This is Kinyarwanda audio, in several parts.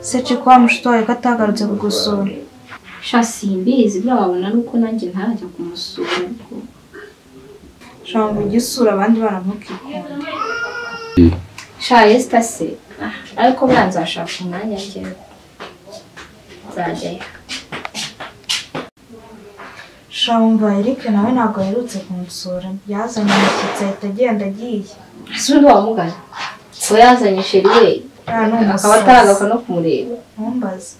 Se chikwa mushitwaye katagarutse kugusura. Sha simbizi bwa wabona nuko nanjye ntarajya kumusura ariko. Shambo gisura abandi baramukikunda. Sha Esther se. Ariko banzashaka umwanya njye. Nzajyayo. Shambo Eric nawe ntabwo aherutse kumusura. Yazanye umushyitsi ahita agenda agiye. Asundi wamugana. Ko yazanye sheri we. Akaba ataragaruka no kumureba. Ntumbaze.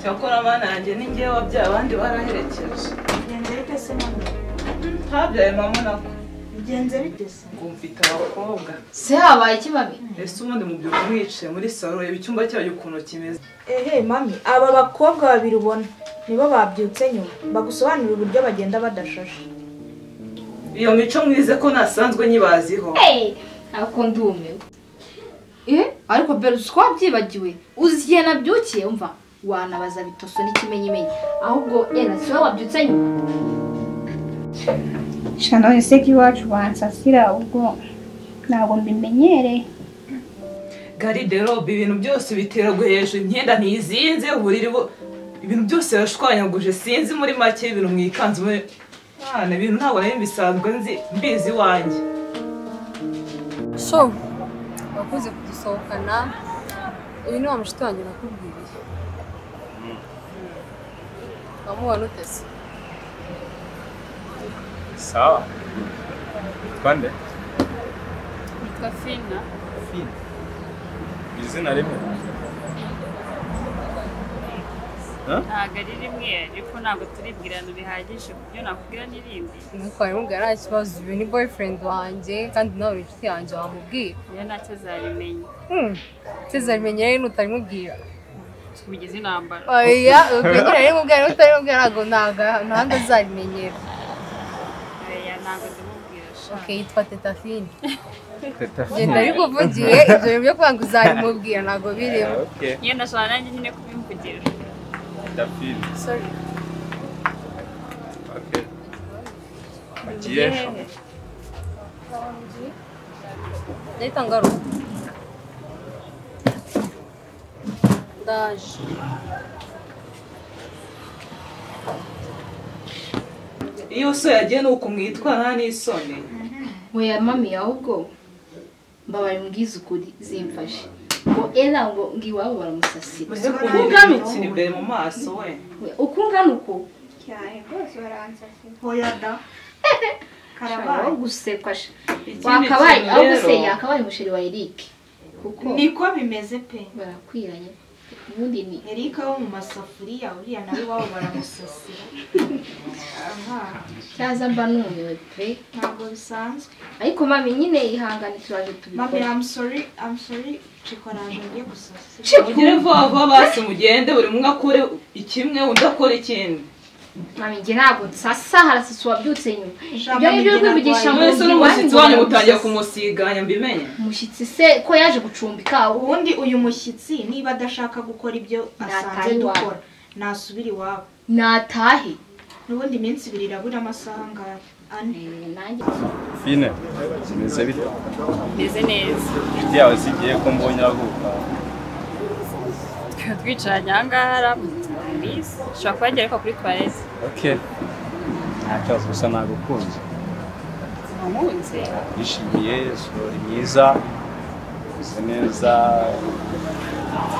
Cyakora mana yanjye ningiye wabyaye abandi baraherekeje. Bigenze bite se mama? Habyaye mama nako. Bigenze bite se? Ngo mfite abakobwa. Se habaye ikibabi. Ese ubundi mu byuko mwicaye muri salo reba icyumba cyayo ukuntu kimeze. Mami, aba bakobwa babiri ubona nibo babyutse nyuma. Bagusobanurira uburyo bagenda badashashe. Iyo mico mwize ko nasanzwe nyibaziho. Ako ndumiwe. Ariko Berus ko wabyibagiwe. Uziye nabyukiye umva. Wanabaza bitoso n'ikimenyimenyi. Ahubwo siwe wabyutse nyuma. Shano ese kiwacu bansasira ubwo ntabwo mbimenyere. Garderobe ibintu byose biteragwe hejuru imyenda ntizinze uburiri ibintu byose yashwanyaguje sinzi muri make ibintu mwikanze muri ibintu ntabwo nari bisanzwe nzi mbizi wanjye. So bakuze kudusohokana uyu ni wa mushiti wanjye nakubwiriye. Amubona utese. Sawa. Twande? Nitwa Fina. Fina. Izina rimwe. Ntabwo ari rimwe ariko ntabwo turibwirana bihagije kubyo nakubwira n'irindi. Nuko arimubwira nta kibazo uyu ni boyfriend wanjye kandi nawe uri inshuti yanjye wamubwira. Iyo ntacyo azabimenya. Tuzabimenya rero utarimubwira. Tubigeze intambara. Oya, ubwira rero mubwira utarimubwira ntabwo ntabwo azabimenyera. Oya ntabwo ndimubwira sha. Okay, yitwa Teta Fina. Teta Fina. Genda ari kuvugiye ibyo byo kwanga uzabimubwira ntabwo birimo. Okay. Iyo ndashaka nanjye nyine kubimvugira. Teta Fina. Sorry. Okay. Agiye. Ndahita ngaruka. Ndaje. Iyo so yagiye nuko mwitwa nta n'isoni. Oya mami ahubwo mbabaye mbwiza ukuri zimfashe. Ngo ngo ngiwabo baramusasira. Ukungana uko imbere mu maso we. Ukungana uko? Cyane rwose baransasira. Hoya da. Karabaye gusekwa. Wakabaye ahubwo se yakabaye musheri wa Eric. Kuko niko bimeze pe. Barakwiranye. Ubundi ni Eric wo mu masafuriya uriya nawe wabo baramusasira. cyaza mba numiwe pe. Ntabwo bisanzwe. Ariko mami nyine ihangane turaje tubikora. Mami I'm sorry chikoraje ngiye gusasira. Mugire vuba basi mugende buri umwe akore ikimwe undi akora ikindi. Mami nge ntabwo nsasa harasasa wabyutse nyuma. Ibyo nibyo kwivugisha ngo mwese n'umushyitsi wanyu mutangiye kumusiganya mbimenye. Umushyitsi se ko yaje gucumbika ubundi uyu mushyitsi niba adashaka gukora ibyo asanze dukora nasubira iwabo. Natahe. Nubundi iminsi 2 irabura amasaha ngaya. Nanjye. Fine. Kimeze bite? Meze neza. Inshuti yawe sigiye ko mbonye avuka. Twicaranye ahangaha Miss, ushobora kuhagera ariko kuri toilette. Okay. Nta kibazo gusa nagukunze. Ntamunze. Nishimiye sori myiza. Uzi neza.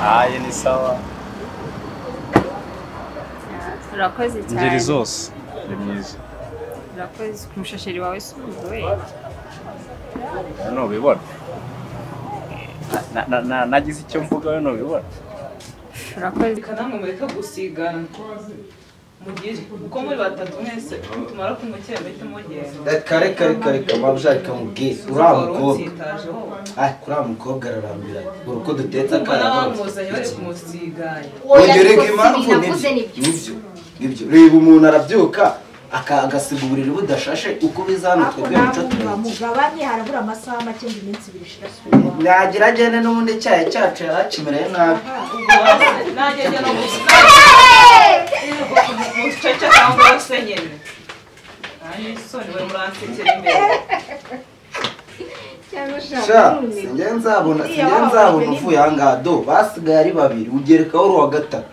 Aye ni sawa. Urakoze cyane. Ingeri zose ni myiza. Urakoze kumushasheri wawe suzuwe. No bibona. Nagize icyo mvuga no bibona. Urakoze Kanamwe mureka gusigana. mugire uko muri batatu mwese tumara kumukira mite mugenda reka mabujari kamubwire uriya mukobwa kuriya mukobwa ararambira uruko dutetse akana bamuzanye bari kumusiganya wongerega impamvu nibyo reba umuntu arabyuka agasiga uburiri budashashe uko bizana twebwe mico mugabanye harabura amasaha make ngo iminsi ibiri ishira nagira agende n'ubundi cyayi cyacu yaracimereye nabi nagende no mucece cyangwa se nyene soni we muransekera imbere sinjye nzabona uvuye ahangaha do basigaye ari babiri ugerekaho uri uwa gatatu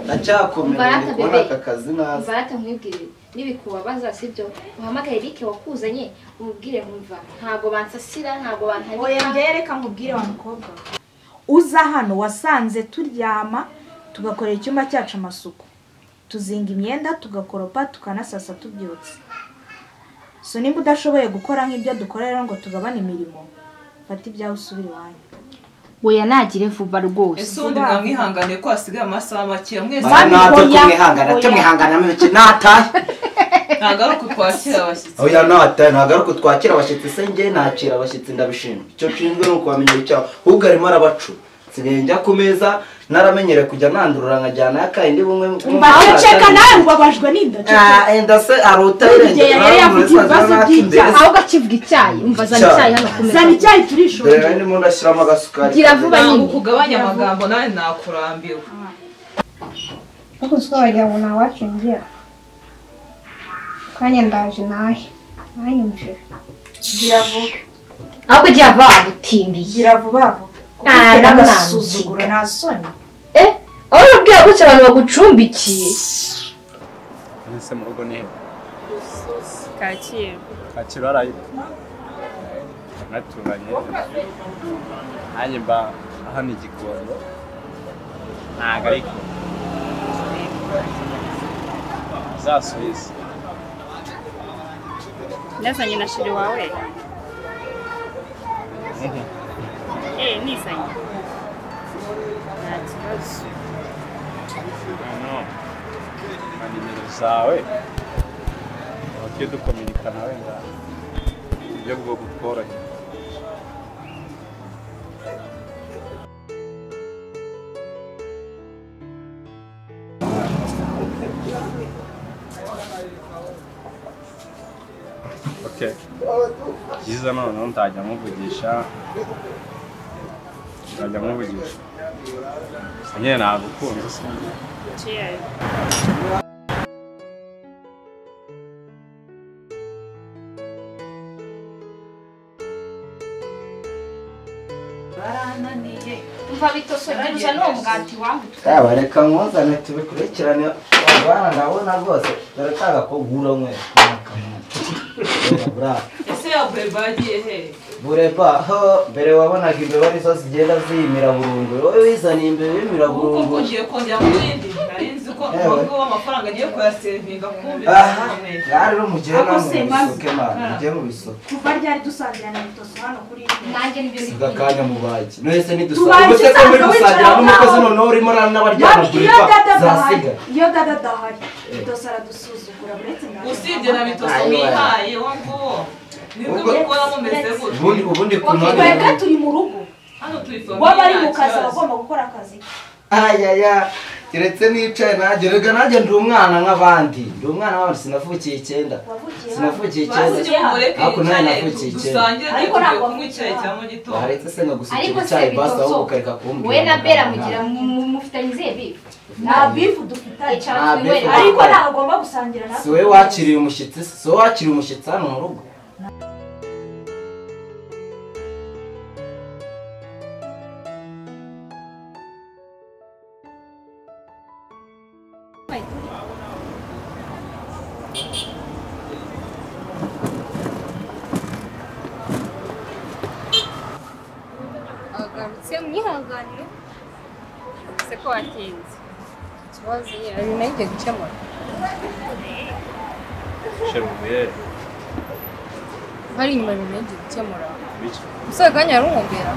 ndacyakomera ndi kubona aka kazi nazi barata nkwibwire nibikubabaza sibyo uhamagaye Eric wakuzanye umubwire nkumva ntago bansasira ntago bantabika oya ngereka nkubwire wa mukobwa uza hano wasanze turyama tugakorera icyumba cyacu amasuku tuzinga imyenda tugakoropa tukanasasa tubyutse so nimba udashoboye gukora nk'ibyo dukorera ngo tugabane imirimo fata ibyawe usubire iwanyu oya nagire vuba rwose ese undi mwamwihanganiye ko hasigaye amasaha make mwese tumwihangana mike nataye ntabwo ari uko twakira abashyitsi oya nataye ntabwo ari uko twakira abashyitsi se njye nakira abashyitsi ndabishinzwe icyo nshinzwe ni ukubamenyera icyaha ahubwo arimo arabacu nsigaye njya ku meza naramenyere kujya nandurura nkajyana y'akayindi bumwe mbaceka nawe ubabajwe n'inda enda se arutayirengera yari afite ibibazo by'icyayi ahubwo akivuga icyayi umva zana icyayi hano ku meza zana icyayi turishonje dore ndimo ndashyiramo agasukari gira vuba nyine kugabanya amagambo nawe nakurambiwe ariko twabagira ngo ntawacungira kanya ndaje nahe nanyumvira gira vuba ahubwo gira vuba butimbiye gira vuba n'agasuzuguro nta soni aho urabwira gutya abantu bagucumbikiye ese mu rugo ni Kacyiru haraye naturanye nanjye mba hano igikondo ntabwo ariko zasubiza nazanye na shiri wawe nizanye nta kibazo nimero zawe tujye dukominikana wenda uburyo bwo butworohera byiza noneho ntajya muvugisha nyine nagukunze se cheers barananiye umva bitosogera no mugati wangu reka mwuzane tubikurikirane abana ndabona rwose dore kaga ko gura mwe ese ya bureba yagiye he bureba ho mbere wabonaga imbeba nizo zigenda ziyimira burundu wowe wizaniye imbeba yimira burundu kuko ngiye kongera mu yindi narinzi ko ubwo w'amafaranga agiye kuyasevinga kumbi rero mugiye namubisuke mana mugiye mubisuke kuva ryari dusangira na mitoso hano kuri nanjye nibyo sigakanya mubaki nese nidusanga ubuse ko muri gusangira n'umukozi noneho urimo n'abaryana bureba zasiga iyo dada dahari mitoso aradusuzugura buretse usibye na mitoso mwihaye wo nguwo nibwo mukora mumeze gutyo ubundi twebwe turi mu rugo hano turi famille waba ari mu kazi abagomba gukora akazi ayaya keretse nicaye nanjye rega nanjye ndi umwana nk'abandi ndi umwana w'abandi sinavukiye 9 sinavukiye 9 ariko nawe navukiye 9 ariko ntabwo mwicaye cyangwa gitondo aretse se ngagusukira icyayi basta aho ukareka kumbwira we na Bera mugira mufitanye izihe bifu nta bifu dufitanye ariko ntabwo ugomba gusangira natwe si wowe wakiriye umushyitsi si wowe wakiriye umushyitsi hano mu rugo agarutse mwihanganire se ko watinze ikibazo ari nayo igiye gukemura shebuye hari inyuma ibintu yagiye gukemura umusore kanya yarumwumvira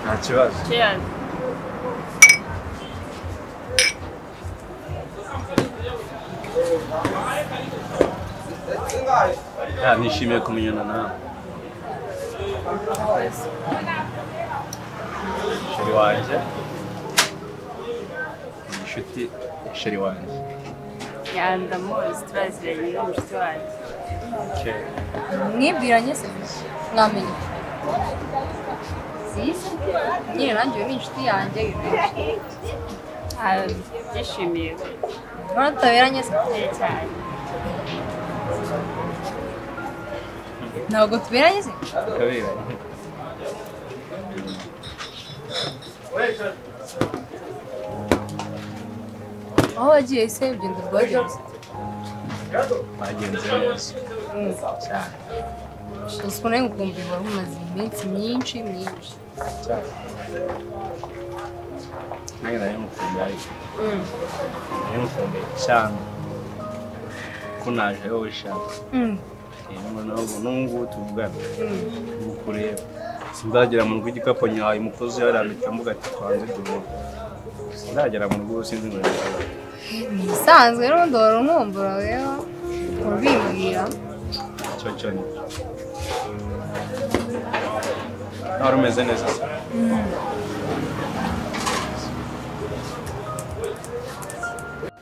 nta kibazo cheers nishimiye kumenyana nawe. Sheri wanjye. Inshuti sheri wanjye. Ndamuzi turaziranye n'umushuti wanjye. Mwibwiranye se mwamenye sisi nyine nanjye ni inshuti yanjye Byishimiye murataberanye se cyane. ntabwo tuberanye se Kabera. aho wagiye se urugendo rwagenze Bagenze neza. Cyane. uzi ko nawe ngukumbi wari umaze iminsi myinshi Cyane. Nange nari mukumbi ariko. Nari mukumbi cyane. Ko naje wowe shaka. Nungu tuvugana. Mukureba. Sindagera mu rugo igikapo nyahaye umukozi yarambika mvuga ati twanze duhure. Sindagera mu rugo sinzi ngo bisanzwe rero ndora nkumbura rero ubimbwira cyo ni. Nawe umeze neza se?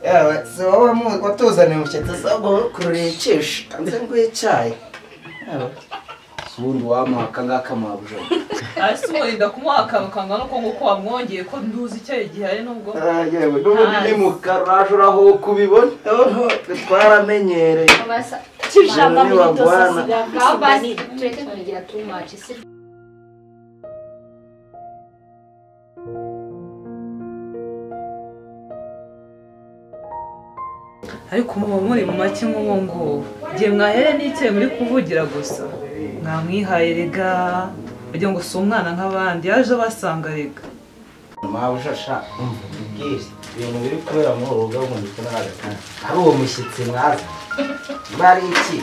Yawe se wowe watuzaniye umushyitsi sabwo kururiye icisha kanze nguye icyayi. Ubundi wamuhaka ngaka mabuja. Asi urinda kumuhaka kangana uko nguko wamwongeye ko nduzi icyayi gihari nubwo. Yewe n'ubundi ni mu karaje uraho kubibona. Twaramenyereye. Kijamba muri tosi aho basi tureke kugira too much si Ariko muba muri mu make nk'uwo nguwo. Gihe mwahere n'icyayi muri kuvugira gusa. Mwamwihaye rega. Kugira ngo si umwana nk'abandi yaje basanga rega. Mabuja sha ubwire ibintu biri kubera muri ubu rugo ngo ndikuna n'agakana. Ari uwo mushyitsi mwaza. Bari iki?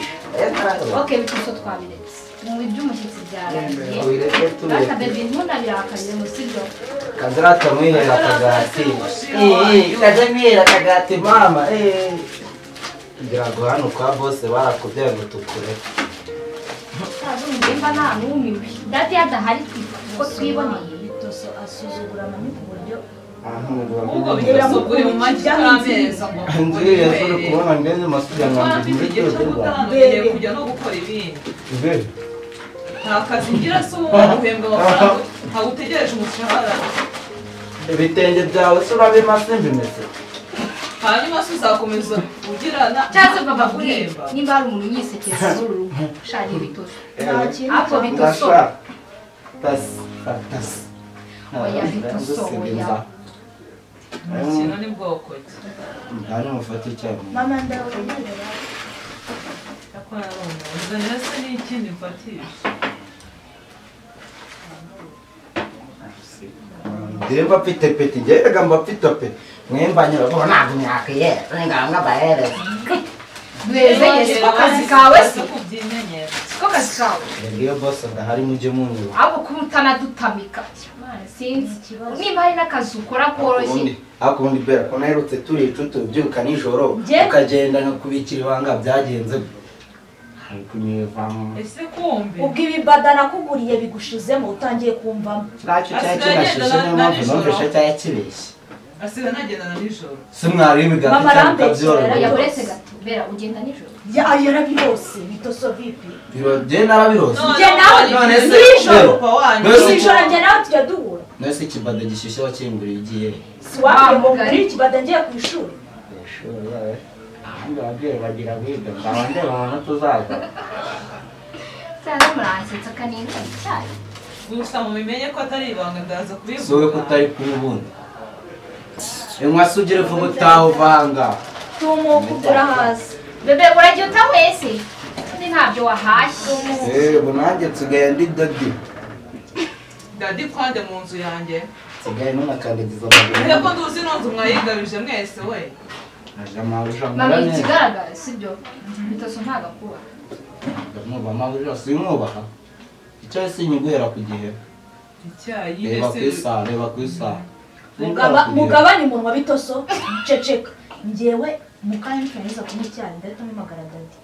okay bituso twabiretse mu by'umushyitsi byarangiye Wireke tuwe. aka baby nkunda birakanye mu sibyo Kazara tamwihera kagati. Kaje mwihera kagati mama. Ngira ngo hano kwa boss barakubyaye ngo tukure. nimba nta numiwe dati adahari ko twiboneye bitoso asuzugura mami ku buryo Ubwo bitasubure mu make y'ameza ngo. Ngiye yasore kubona ndenze masubiye ngambi muri cyo Ngiye kujya no gukora ibindi. Ibe. Nta kazi ngira se ubu guhembwa amafaranga. Ntagutegereje umushahara. Ibitenge byawe se urabimase mbimese. Hanyuma se uzakomeza ugirana cyase baba guhemba nimba hari umuntu yisekeza uru shani bitoso hapo bitoso Tas. oya bitoso oya umukino ni bwoko ki. Hano mufate icyayi. mama ndabona Yakora rumwe. Uzanira se n'ikindi mfatisha. Demba pite pete ngega mba pite pete. Mwemba nyira ko ntabwo myakaye. Nganga bahere. Bweze ko kazi kawe se kubyimenyera. ko kazi kawe Ngiyo boss ndahari mujye munyu. abo kumutana dutamika sinzi ikibazo nimba hari n'akazi ukora koroshye Akundi bera ko naherutse turi icutu byuka nijoro ukagenda nkakubikira ibanga byagenze. Ese kumbe. ubwo ibibada nakuguriye bigushizemo utangiye kumvamo. Nacyo cyashishije niyo mpamvu numvise cyakibeshye. Asiga nagendana nijoro. Se mwari ibiganza Mama Rambe oya buretse gato bera ugenda nijoro yarabirose bitoso vipi biro je narabirose. Njye nawe None se nijoro Papa wanyu. nijoro njye nawe tujya duhura nese kibada gishyushye wakinguriye igiye. siwake ngo muri ikibada ngiye ku ishuri Ishuri yawe. Ahandi ababyeyi bagira biga ndabande babona tuzaza. cyane muransetsa kaninka cyane Gusa mubimenye ko atari ibanga ndaza kubivuga. Sowe kutari kuri bundi. Mwasugire vuba utahuvanga. tumukugura hasi bebe uragiye utawese ni ntabyo wahashye Bunanjye nsigaye ndi dadi. Dadi kwande mu nzu yanjye. Nsigaye nunakandagiza Mbega ko amaguru. nduzi nonzu mwayigabije mwese we. Aja mawuja mami murane. ikigaragara sibyo bitoso ntagakuba Ndamuba mawuja simwubaha. Icyo sinyiguhera ku gihe. Icyayi Reba ese. kwisa, reba kwisa. mugabanye umunwa bitoso ceceka njyewe mukanya nturangiza kumucyara ndahita mpamagara dadi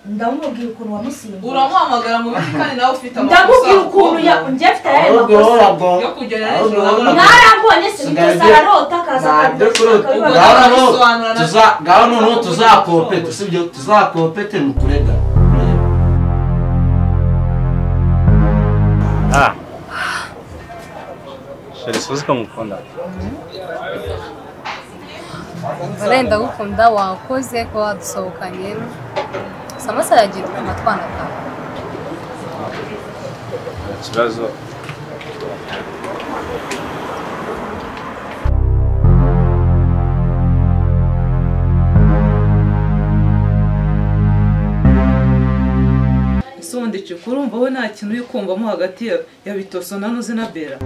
ndamubwira ukuntu wamusimbuye uramuhamagara mu biti kandi nawe ufite ndamubwira ukuntu njye mfite ayahe makosa yo kugera hejuru mwarambonye se bitose ararota akaza ngaho noneho tuzakopete sibyo tuzakopete ni ukurega sheri suzi ko mukunda Barenda gukunda wakoze ko wadusohokanye samasa yagiye amatwana tawe ikibazo ese ubundi cyo kurumva we nta kintu uri kumvamo hagati ya Bitoso na Bella